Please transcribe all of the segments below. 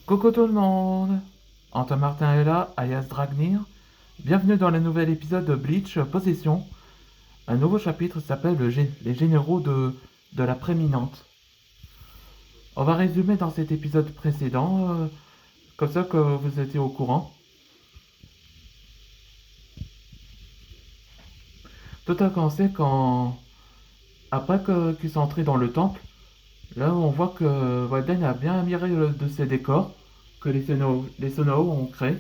Coucou tout le monde! Antoine Martin est là, alias Dragnir. Bienvenue dans le nouvel épisode de Bleach Possession. Un nouveau chapitre s'appelle Les généraux de la préminente. On va résumer dans cet épisode précédent, comme ça que vous étiez au courant. Tout a commencé quand, qu'ils sont entrés dans le temple, là où on voit que Walden a bien admiré de ces décors que les Sonao ont créés.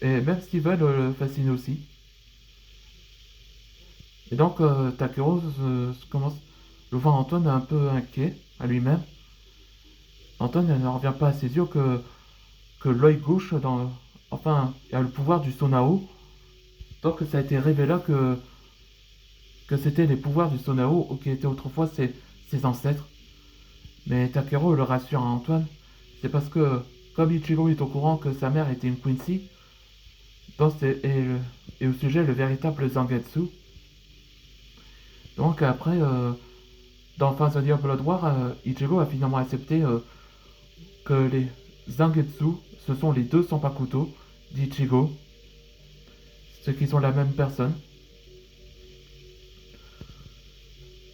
Et même Steven le fascine aussi. Et donc Takero commence le voir Antoine un peu inquiet à lui-même. Antoine ne revient pas à ses yeux que l'œil gauche enfin, il a le pouvoir du Sonao. Donc ça a été révélé que c'était les pouvoirs du Sonao qui étaient autrefois ses ancêtres. Mais Takero le rassure à Antoine. C'est parce que, comme Ichiro est au courant que sa mère était une Quincy, et au sujet le véritable Zangetsu. Donc après, dans Phase Blood War, Ichigo a finalement accepté que les Zangetsu, ce sont les deux Sanpakuto d'Ichigo, ceux qui sont la même personne.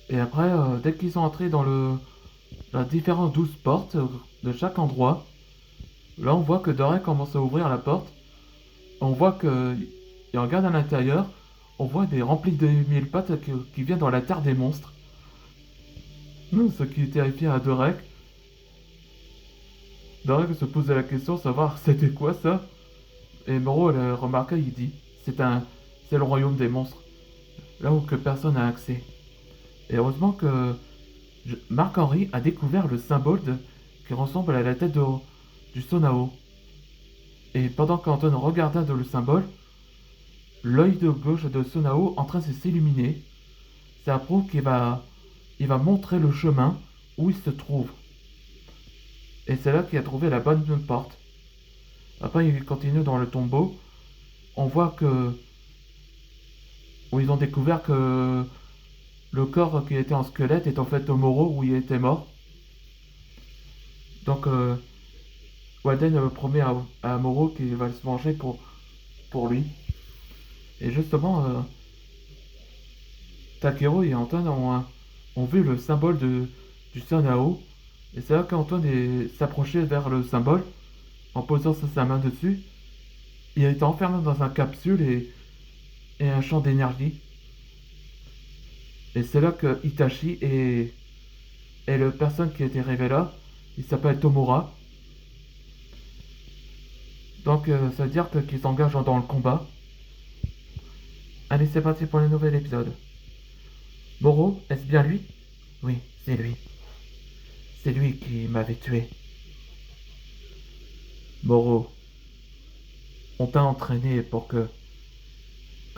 Et après, dès qu'ils sont entrés dans les différentes 12 portes de chaque endroit, là on voit que Doré commence à ouvrir la porte. On voit il regarde à l'intérieur, on voit des remplis de mille pattes qui viennent dans la terre des monstres. Ce qui terrifie à Dorek. Dorek se posait la question de savoir c'était quoi ça. Et Moro le remarqua, il dit c'est le royaume des monstres, là où que personne n'a accès. Et heureusement que Marc-Henri a découvert le symbole qui ressemble à la tête du Sonao. Et pendant qu'Anton regardait le symbole, l'œil de gauche de Sonao en train de s'illuminer. Ça prouve il va montrer le chemin où il se trouve. Et c'est là qu'il a trouvé la bonne porte. Après, il continue dans le tombeau. On voit où ils ont découvert que le corps qui était en squelette est en fait au Moro où il était mort. Donc, Walden promet à Moro qu'il va se venger pour lui. Et justement, Takero et Anton ont vu le symbole du Sanao. Et c'est là qu'Antoine s'approchait vers le symbole en posant sa main dessus. Il était enfermé dans une capsule et un champ d'énergie. Et c'est là que Itachi et le personne qui a été révélé là, il s'appelle Tomura. Donc ça veut dire qu'ils s'engagent dans le combat. Allez, c'est parti pour le nouvel épisode. Moro, est-ce bien lui? Oui, c'est lui. C'est lui qui m'avait tué. Moro, on t'a entraîné pour que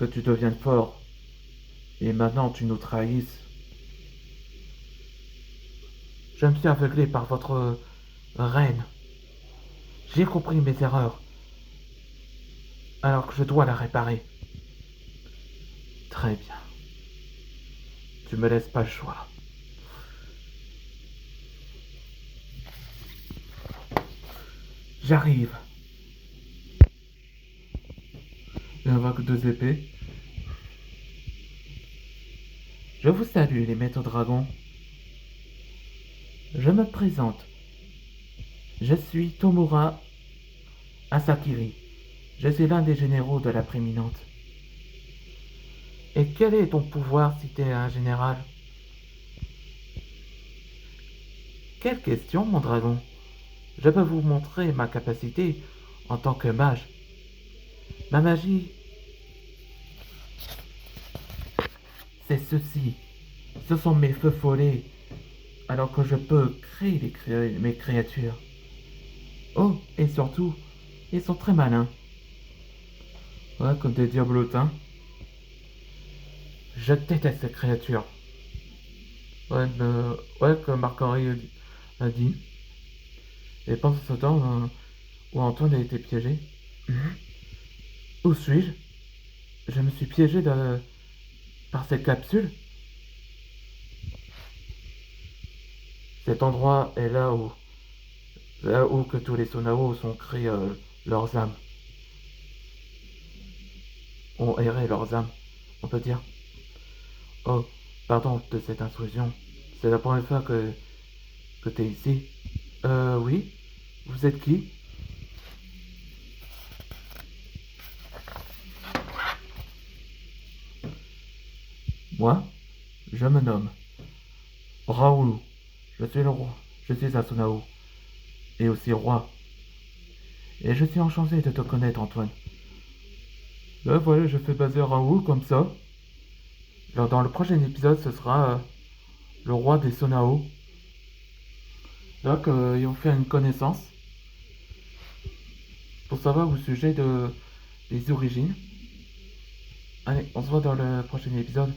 tu deviennes fort. Et maintenant tu nous trahisses. Je me suis aveuglé par votre reine. J'ai compris mes erreurs. Alors que je dois la réparer. Très bien. Tu me laisses pas le choix. J'arrive. Il invoque deux épées. Je vous salue, les maîtres dragons. Je me présente. Je suis Tomura Asakiri. Je suis l'un des généraux de la préminente. Et quel est ton pouvoir si t'es un général? Quelle question, mon dragon? Je peux vous montrer ma capacité en tant que mage. Ma magie, c'est ceci. Ce sont mes feux follets, alors que je peux créer mes créatures. Oh, et surtout, ils sont très malins. Ouais, comme des diablotins. Je déteste ces créatures. Ouais, comme Marc-Henri a dit. Et pendant ce temps, où Antoine a été piégé. Où suis-je? Je me suis piégé par cette capsule. Cet endroit est là où Là où que tous les Sonao sont créés leurs âmes, ont erré leurs âmes, on peut dire. Oh, pardon de cette intrusion. C'est la première fois que t'es ici. Oui. Vous êtes qui? Moi, je me nomme Raoulou. Je suis le roi. Je suis un Sonao. Et aussi roi. Et je suis enchanté de te connaître, Antoine. Là, voilà, je fais baser Raoul comme ça. Alors, dans le prochain épisode, ce sera le roi des Sonao. Donc, ils ont fait une connaissance pour savoir au sujet des origines. Allez, on se voit dans le prochain épisode.